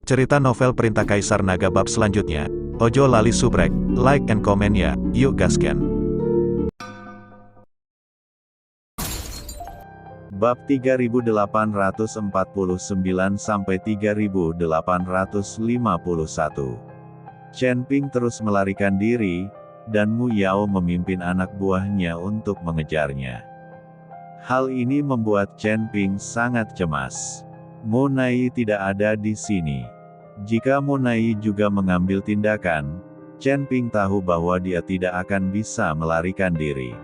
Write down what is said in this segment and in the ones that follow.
Cerita novel Perintah Kaisar Naga bab selanjutnya. Ojo lali subrek, like and comment ya, yuk gasken. Bab 3849 sampai 3851. Chen Ping terus melarikan diri, dan Mu Yao memimpin anak buahnya untuk mengejarnya. Hal ini membuat Chen Ping sangat cemas. Mo Nai tidak ada di sini. Jika Mo Nai juga mengambil tindakan, Chen Ping tahu bahwa dia tidak akan bisa melarikan diri.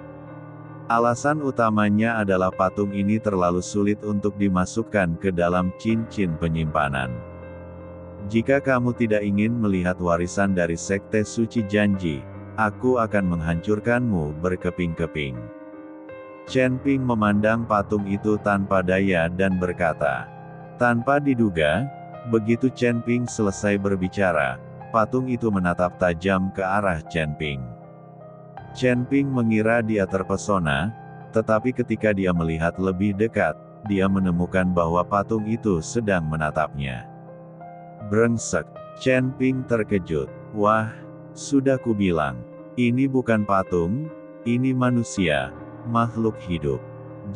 Alasan utamanya adalah patung ini terlalu sulit untuk dimasukkan ke dalam cincin penyimpanan. Jika kamu tidak ingin melihat warisan dari Sekte Suci Janji, aku akan menghancurkanmu berkeping-keping. Chen Ping memandang patung itu tanpa daya dan berkata. Tanpa diduga, begitu Chen Ping selesai berbicara, patung itu menatap tajam ke arah Chen Ping. Chen Ping mengira dia terpesona, tetapi ketika dia melihat lebih dekat, dia menemukan bahwa patung itu sedang menatapnya. Brengsek, Chen Ping terkejut. Wah, sudah kubilang, ini bukan patung, ini manusia, makhluk hidup.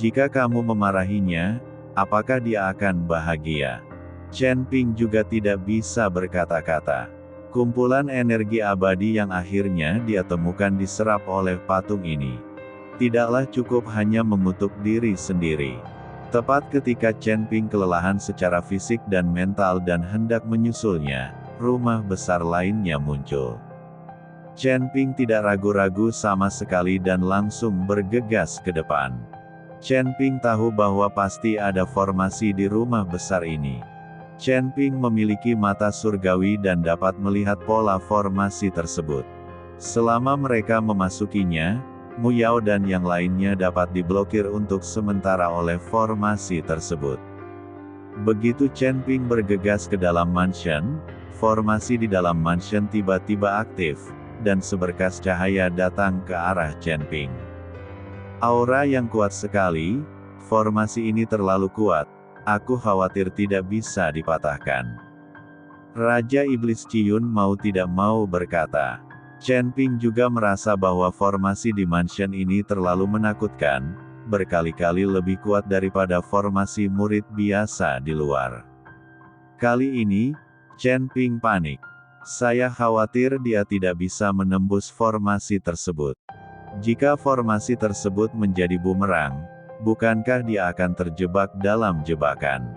Jika kamu memarahinya, apakah dia akan bahagia? Chen Ping juga tidak bisa berkata-kata. Kumpulan energi abadi yang akhirnya dia temukan diserap oleh patung ini. Tidaklah cukup hanya mengutuk diri sendiri. Tepat ketika Chen Ping kelelahan secara fisik dan mental dan hendak menyusulnya, rumah besar lainnya muncul. Chen Ping tidak ragu-ragu sama sekali dan langsung bergegas ke depan. Chen Ping tahu bahwa pasti ada formasi di rumah besar ini. Chen Ping memiliki mata surgawi dan dapat melihat pola formasi tersebut. Selama mereka memasukinya, Mu Yao dan yang lainnya dapat diblokir untuk sementara oleh formasi tersebut. Begitu Chen Ping bergegas ke dalam mansion, formasi di dalam mansion tiba-tiba aktif, dan seberkas cahaya datang ke arah Chen Ping. Aura yang kuat sekali, formasi ini terlalu kuat, aku khawatir tidak bisa dipatahkan. Raja Iblis Ciyun mau tidak mau berkata. Chen Ping juga merasa bahwa formasi di mansion ini terlalu menakutkan, berkali-kali lebih kuat daripada formasi murid biasa di luar. Kali ini, Chen Ping panik. Saya khawatir dia tidak bisa menembus formasi tersebut. Jika formasi tersebut menjadi bumerang, bukankah dia akan terjebak dalam jebakan?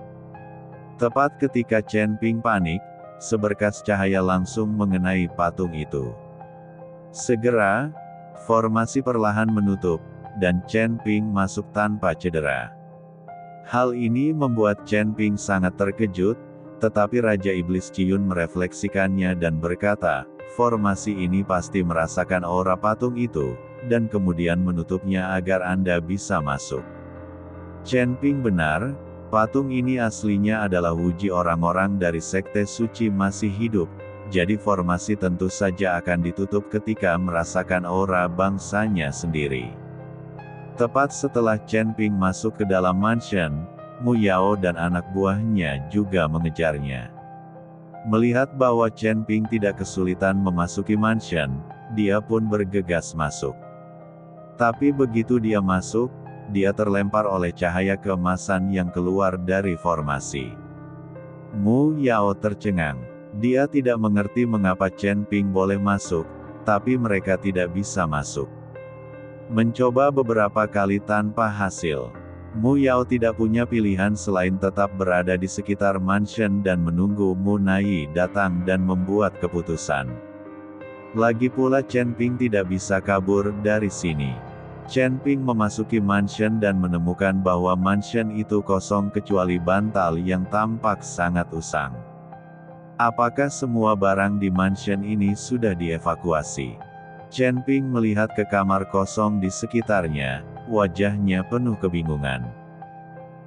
Tepat ketika Chen Ping panik, seberkas cahaya langsung mengenai patung itu. Segera, formasi perlahan menutup, dan Chen Ping masuk tanpa cedera. Hal ini membuat Chen Ping sangat terkejut, tetapi Raja Iblis Ciyun merefleksikannya dan berkata, formasi ini pasti merasakan aura patung itu, dan kemudian menutupnya agar Anda bisa masuk. Chen Ping benar, patung ini aslinya adalah wujud orang-orang dari Sekte Suci masih hidup, jadi formasi tentu saja akan ditutup ketika merasakan aura bangsanya sendiri. Tepat setelah Chen Ping masuk ke dalam mansion, Mu Yao dan anak buahnya juga mengejarnya. Melihat bahwa Chen Ping tidak kesulitan memasuki mansion, dia pun bergegas masuk. Tapi begitu dia masuk, dia terlempar oleh cahaya keemasan yang keluar dari formasi. Mu Yao tercengang. Dia tidak mengerti mengapa Chen Ping boleh masuk, tapi mereka tidak bisa masuk. Mencoba beberapa kali tanpa hasil. Mu Yao tidak punya pilihan selain tetap berada di sekitar mansion dan menunggu Mu Nai datang dan membuat keputusan. Lagi pula Chen Ping tidak bisa kabur dari sini. Chen Ping memasuki mansion dan menemukan bahwa mansion itu kosong kecuali bantal yang tampak sangat usang. Apakah semua barang di mansion ini sudah dievakuasi? Chen Ping melihat ke kamar kosong di sekitarnya, wajahnya penuh kebingungan.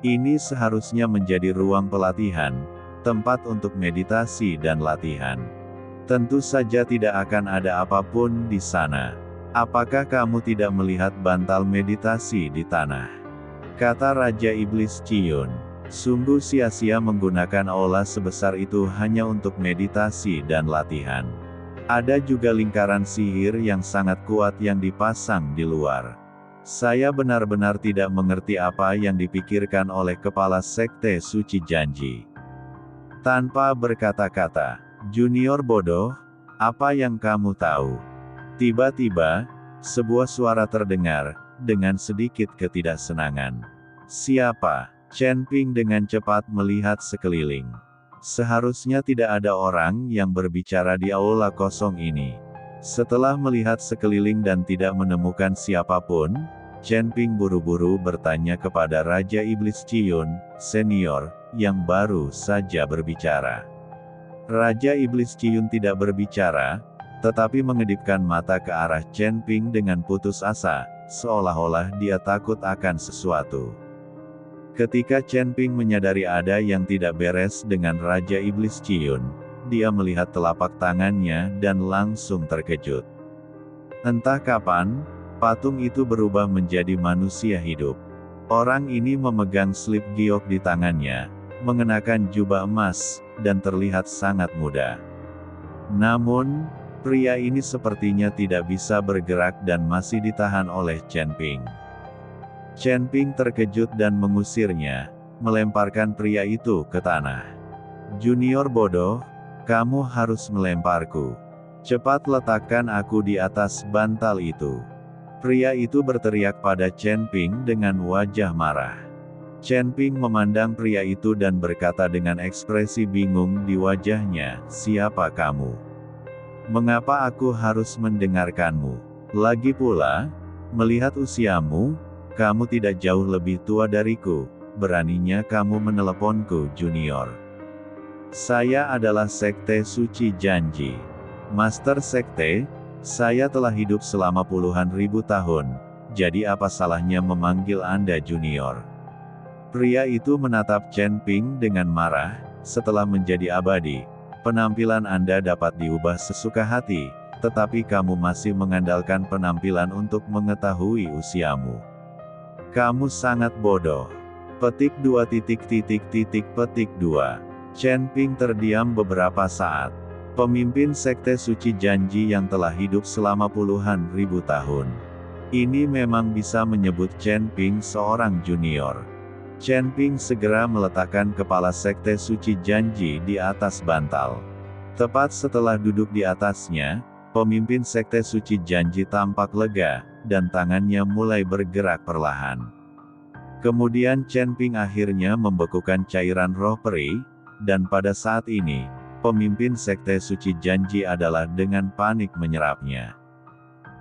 Ini seharusnya menjadi ruang pelatihan, tempat untuk meditasi dan latihan. Tentu saja tidak akan ada apapun di sana. Apakah kamu tidak melihat bantal meditasi di tanah? Kata Raja Iblis Ciyun. Sungguh sia-sia menggunakan aula sebesar itu hanya untuk meditasi dan latihan. Ada juga lingkaran sihir yang sangat kuat yang dipasang di luar. Saya benar-benar tidak mengerti apa yang dipikirkan oleh kepala sekte suci janji. Tanpa berkata-kata, "Junior bodoh, apa yang kamu tahu?" Tiba-tiba, sebuah suara terdengar, dengan sedikit ketidaksenangan. "Siapa?" Chen Ping dengan cepat melihat sekeliling. Seharusnya tidak ada orang yang berbicara di aula kosong ini. Setelah melihat sekeliling dan tidak menemukan siapapun, Chen Ping buru-buru bertanya kepada Raja Iblis Ciyun, senior, yang baru saja berbicara. Raja Iblis Ciyun tidak berbicara, tetapi mengedipkan mata ke arah Chen Ping dengan putus asa, seolah-olah dia takut akan sesuatu. Ketika Chen Ping menyadari ada yang tidak beres dengan Raja Iblis Ciyun, dia melihat telapak tangannya dan langsung terkejut. Entah kapan, patung itu berubah menjadi manusia hidup. Orang ini memegang slip giok di tangannya, mengenakan jubah emas, dan terlihat sangat muda. Namun, pria ini sepertinya tidak bisa bergerak dan masih ditahan oleh Chen Ping. Chen Ping terkejut dan mengusirnya, melemparkan pria itu ke tanah. "Junior bodoh, kamu harus melemparku. Cepat letakkan aku di atas bantal itu." Pria itu berteriak pada Chen Ping dengan wajah marah. Chen Ping memandang pria itu dan berkata dengan ekspresi bingung di wajahnya, "Siapa kamu? Mengapa aku harus mendengarkanmu? Lagi pula, melihat usiamu, kamu tidak jauh lebih tua dariku, beraninya kamu meneleponku junior. Saya adalah Sekte Suci Janji. Master Sekte, saya telah hidup selama puluhan ribu tahun, jadi apa salahnya memanggil Anda junior?" Pria itu menatap Chen Ping dengan marah, "Setelah menjadi abadi, penampilan Anda dapat diubah sesuka hati, tetapi kamu masih mengandalkan penampilan untuk mengetahui usiamu. Kamu sangat bodoh." Petik 2. Chen Ping terdiam beberapa saat. Pemimpin Sekte Suci Janji yang telah hidup selama puluhan ribu tahun. Ini memang bisa menyebut Chen Ping seorang junior. Chen Ping segera meletakkan kepala Sekte Suci Janji di atas bantal. Tepat setelah duduk di atasnya, pemimpin Sekte Suci Janji tampak lega, dan tangannya mulai bergerak perlahan. Kemudian Chen Ping akhirnya membekukan cairan roh peri, dan pada saat ini, pemimpin Sekte Suci Janji adalah dengan panik menyerapnya.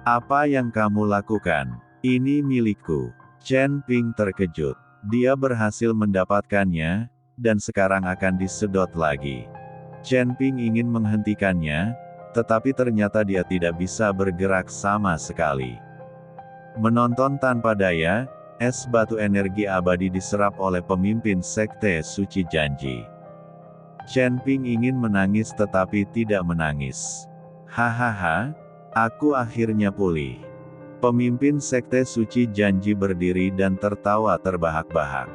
"Apa yang kamu lakukan? Ini milikku." Chen Ping terkejut. Dia berhasil mendapatkannya, dan sekarang akan disedot lagi. Chen Ping ingin menghentikannya, tetapi ternyata dia tidak bisa bergerak sama sekali. Menonton tanpa daya, es batu energi abadi diserap oleh pemimpin Sekte Suci Janji. Chen Ping ingin menangis tetapi tidak menangis. "Hahaha, aku akhirnya pulih." Pemimpin Sekte Suci Janji berdiri dan tertawa terbahak-bahak.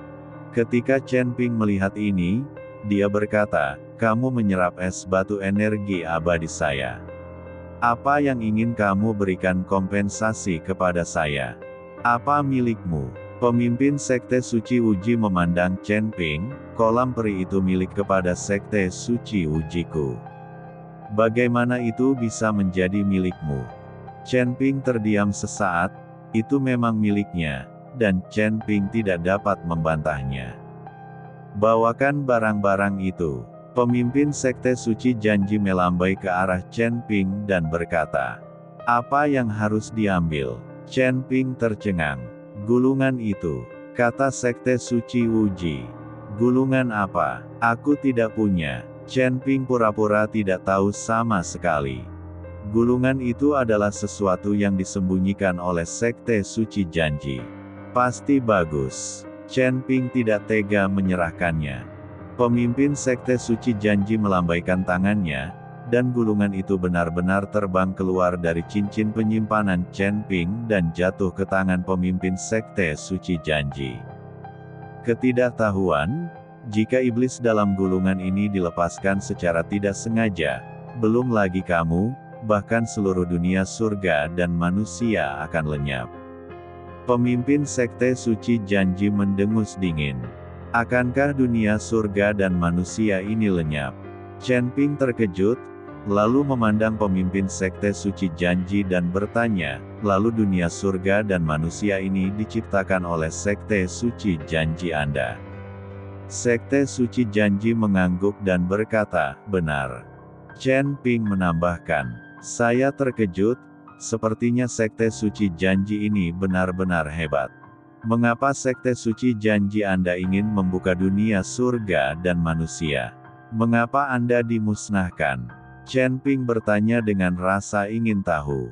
Ketika Chen Ping melihat ini, dia berkata, "Kamu menyerap es batu energi abadi saya. Apa yang ingin kamu berikan kompensasi kepada saya? Apa milikmu?" Pemimpin Sekte Suci Uji memandang Chen Ping, "Kolam peri itu milik kepada Sekte Suci Ujiku. Bagaimana itu bisa menjadi milikmu?" Chen Ping terdiam sesaat, itu memang miliknya, dan Chen Ping tidak dapat membantahnya. "Bawakan barang-barang itu." Pemimpin Sekte Suci Janji melambai ke arah Chen Ping dan berkata, "Apa yang harus diambil?" Chen Ping tercengang. "Gulungan itu," kata Sekte Suci Uji. "Gulungan apa? Aku tidak punya." Chen Ping pura-pura tidak tahu sama sekali. Gulungan itu adalah sesuatu yang disembunyikan oleh Sekte Suci Janji. Pasti bagus. Chen Ping tidak tega menyerahkannya. Pemimpin Sekte Suci Janji melambaikan tangannya, dan gulungan itu benar-benar terbang keluar dari cincin penyimpanan Chen Ping dan jatuh ke tangan pemimpin Sekte Suci Janji. Ketidaktahuan, Jika iblis dalam gulungan ini dilepaskan secara tidak sengaja, belum lagi kamu, bahkan seluruh dunia surga dan manusia akan lenyap. Pemimpin sekte suci janji mendengus dingin. Akankah dunia surga dan manusia ini lenyap? Chen Ping terkejut, lalu memandang pemimpin sekte suci janji dan bertanya, lalu dunia surga dan manusia ini diciptakan oleh sekte suci janji Anda? Sekte suci janji mengangguk dan berkata, benar. Chen Ping menambahkan, saya terkejut, sepertinya sekte suci janji ini benar-benar hebat. Mengapa sekte suci janji Anda ingin membuka dunia surga dan manusia? Mengapa Anda dimusnahkan? Chen Ping bertanya dengan rasa ingin tahu.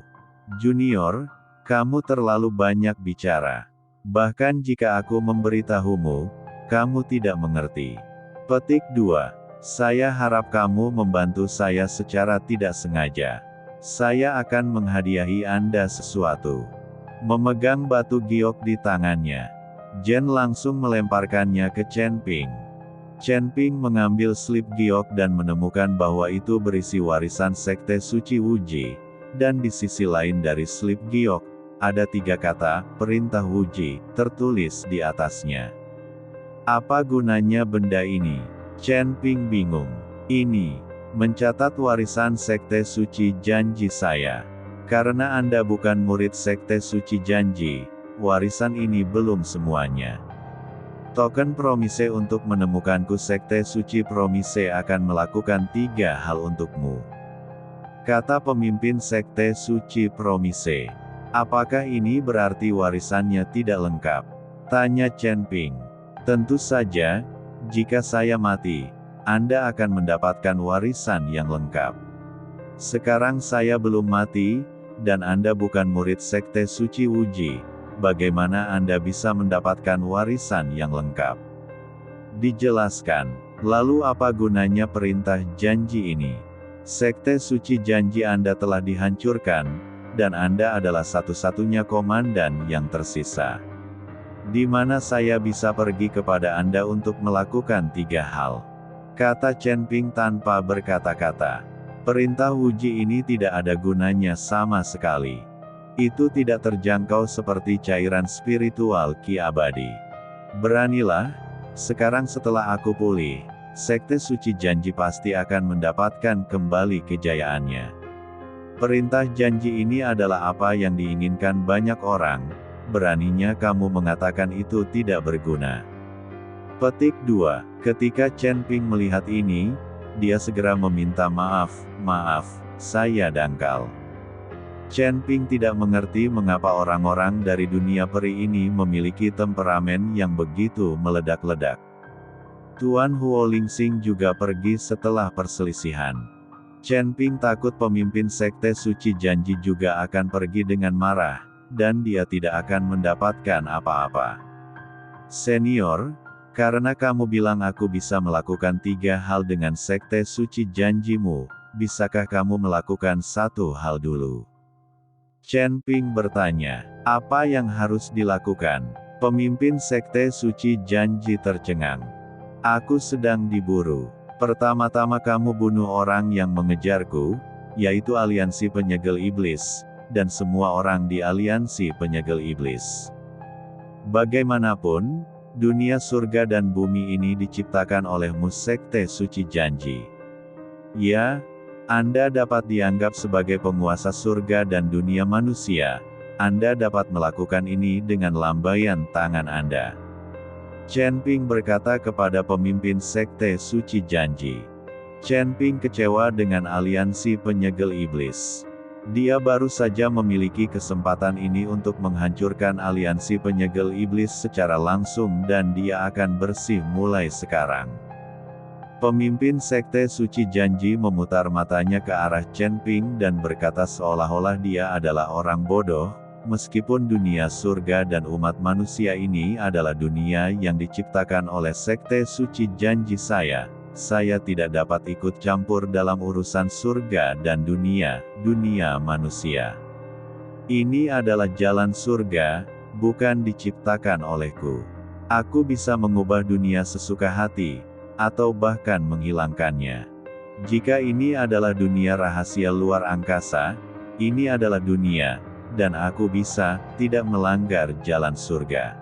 Junior, kamu terlalu banyak bicara. Bahkan jika aku memberitahumu, kamu tidak mengerti. Petik 2. Saya harap kamu membantu saya secara tidak sengaja. Saya akan menghadiahi Anda sesuatu. Memegang batu giok di tangannya, Jen langsung melemparkannya ke Chen Ping. Chen Ping mengambil slip giok dan menemukan bahwa itu berisi warisan sekte suci Wuji, dan di sisi lain dari slip giok, ada 3 kata, perintah Wuji, tertulis di atasnya. Apa gunanya benda ini? Chen Ping bingung. Ini mencatat warisan sekte suci janji saya. Karena Anda bukan murid sekte suci janji, warisan ini belum semuanya. Token Promise untuk menemukanku. Sekte suci Promise akan melakukan 3 hal untukmu. Kata pemimpin sekte suci Promise. Apakah ini berarti warisannya tidak lengkap? Tanya Chen Ping. Tentu saja, jika saya mati, Anda akan mendapatkan warisan yang lengkap. Sekarang saya belum mati, dan Anda bukan murid sekte suci Wuji, bagaimana Anda bisa mendapatkan warisan yang lengkap? Dijelaskan. Lalu apa gunanya perintah janji ini? Sekte suci janji Anda telah dihancurkan, dan Anda adalah satu-satunya komandan yang tersisa. Di mana saya bisa pergi kepada Anda untuk melakukan 3 hal? Kata Chen Ping tanpa berkata-kata. Perintah Wuji ini tidak ada gunanya sama sekali. Itu tidak terjangkau seperti cairan spiritual ki abadi. Beranilah, sekarang setelah aku pulih, sekte suci janji pasti akan mendapatkan kembali kejayaannya. Perintah janji ini adalah apa yang diinginkan banyak orang, beraninya kamu mengatakan itu tidak berguna. Petik 2. Ketika Chen Ping melihat ini, dia segera meminta maaf, saya dangkal. Chen Ping tidak mengerti mengapa orang-orang dari dunia peri ini memiliki temperamen yang begitu meledak-ledak. Tuan Huo Lingxing juga pergi setelah perselisihan. Chen Ping takut pemimpin sekte suci janji juga akan pergi dengan marah, dan dia tidak akan mendapatkan apa-apa. Senior, karena kamu bilang aku bisa melakukan 3 hal dengan sekte suci janjimu, bisakah kamu melakukan 1 hal dulu? Chen Ping bertanya, apa yang harus dilakukan? Pemimpin sekte suci janji tercengang. Aku sedang diburu. Pertama-tama kamu bunuh orang yang mengejarku, yaitu aliansi penyegel iblis, dan semua orang di aliansi penyegel iblis. Bagaimanapun, dunia surga dan bumi ini diciptakan olehmu sekte suci janji. Ya, Anda dapat dianggap sebagai penguasa surga dan dunia manusia. Anda dapat melakukan ini dengan lambaian tangan Anda. Chen Ping berkata kepada pemimpin sekte suci janji. Chen Ping kecewa dengan aliansi penyegel iblis. Dia baru saja memiliki kesempatan ini untuk menghancurkan aliansi penyegel iblis secara langsung dan dia akan bersih mulai sekarang. Pemimpin sekte suci janji memutar matanya ke arah Chen Ping dan berkata seolah-olah dia adalah orang bodoh, meskipun dunia surga dan umat manusia ini adalah dunia yang diciptakan oleh sekte suci janji saya tidak dapat ikut campur dalam urusan surga dan dunia manusia. Ini adalah jalan surga, bukan diciptakan olehku. Aku bisa mengubah dunia sesuka hati, atau bahkan menghilangkannya. Jika ini adalah dunia rahasia luar angkasa, ini adalah dunia, dan aku bisa tidak melanggar jalan surga.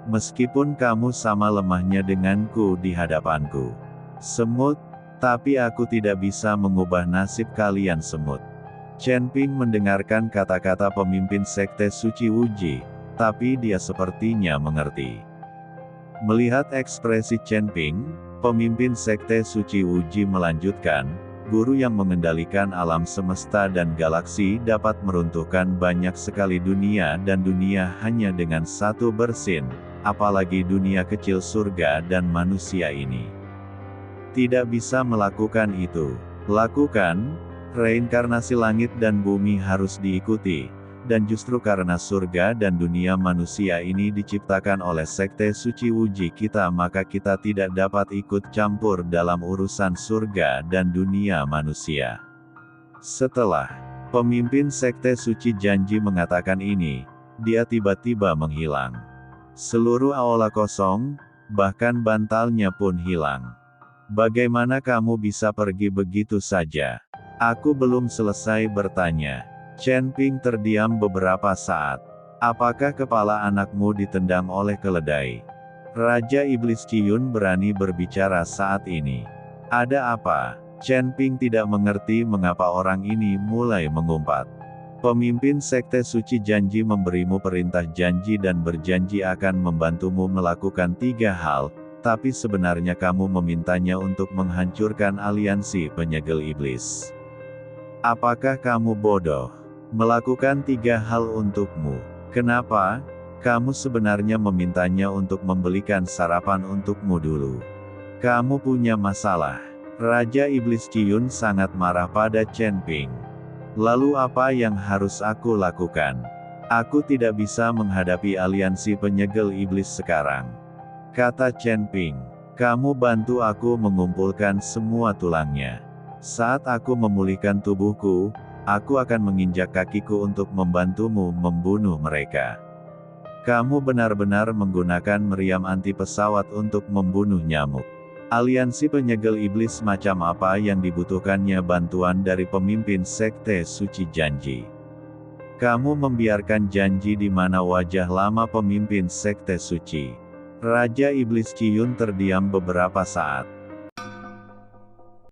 Meskipun kamu sama lemahnya denganku di hadapanku. Semut, tapi aku tidak bisa mengubah nasib kalian semut. Chen Ping mendengarkan kata-kata pemimpin sekte suci Wuji, tapi dia sepertinya mengerti. Melihat ekspresi Chen Ping, pemimpin sekte suci Wuji melanjutkan, guru yang mengendalikan alam semesta dan galaksi dapat meruntuhkan banyak sekali dunia dan dunia hanya dengan satu bersin, apalagi dunia kecil surga dan manusia ini. Tidak bisa melakukan itu. Lakukan, reinkarnasi langit dan bumi harus diikuti, dan justru karena surga dan dunia manusia ini diciptakan oleh sekte suci Wuji kita, maka kita tidak dapat ikut campur dalam urusan surga dan dunia manusia. Setelah pemimpin sekte suci janji mengatakan ini, dia tiba-tiba menghilang. Seluruh aula kosong, bahkan bantalnya pun hilang. Bagaimana kamu bisa pergi begitu saja? Aku belum selesai bertanya. Chen Ping terdiam beberapa saat. Apakah kepala anakmu ditendang oleh keledai? Raja Iblis Ciyun berani berbicara saat ini. Ada apa? Chen Ping tidak mengerti mengapa orang ini mulai mengumpat. Pemimpin sekte suci janji memberimu perintah janji dan berjanji akan membantumu melakukan 3 hal, tapi sebenarnya kamu memintanya untuk menghancurkan aliansi penyegel iblis. Apakah kamu bodoh? Melakukan 3 hal untukmu. Kenapa? Kamu sebenarnya memintanya untuk membelikan sarapan untukmu dulu. Kamu punya masalah. Raja Iblis Ciyun sangat marah pada Chen Ping. Lalu apa yang harus aku lakukan? Aku tidak bisa menghadapi aliansi penyegel iblis sekarang. Kata Chen Ping, kamu bantu aku mengumpulkan semua tulangnya. Saat aku memulihkan tubuhku, aku akan menginjak kakiku untuk membantumu membunuh mereka. Kamu benar-benar menggunakan meriam anti pesawat untuk membunuh nyamuk. Aliansi penyegel iblis macam apa yang dibutuhkannya bantuan dari pemimpin sekte suci janji? Kamu membiarkan janji di mana wajah lama pemimpin sekte suci. Raja Iblis Ciyun terdiam beberapa saat.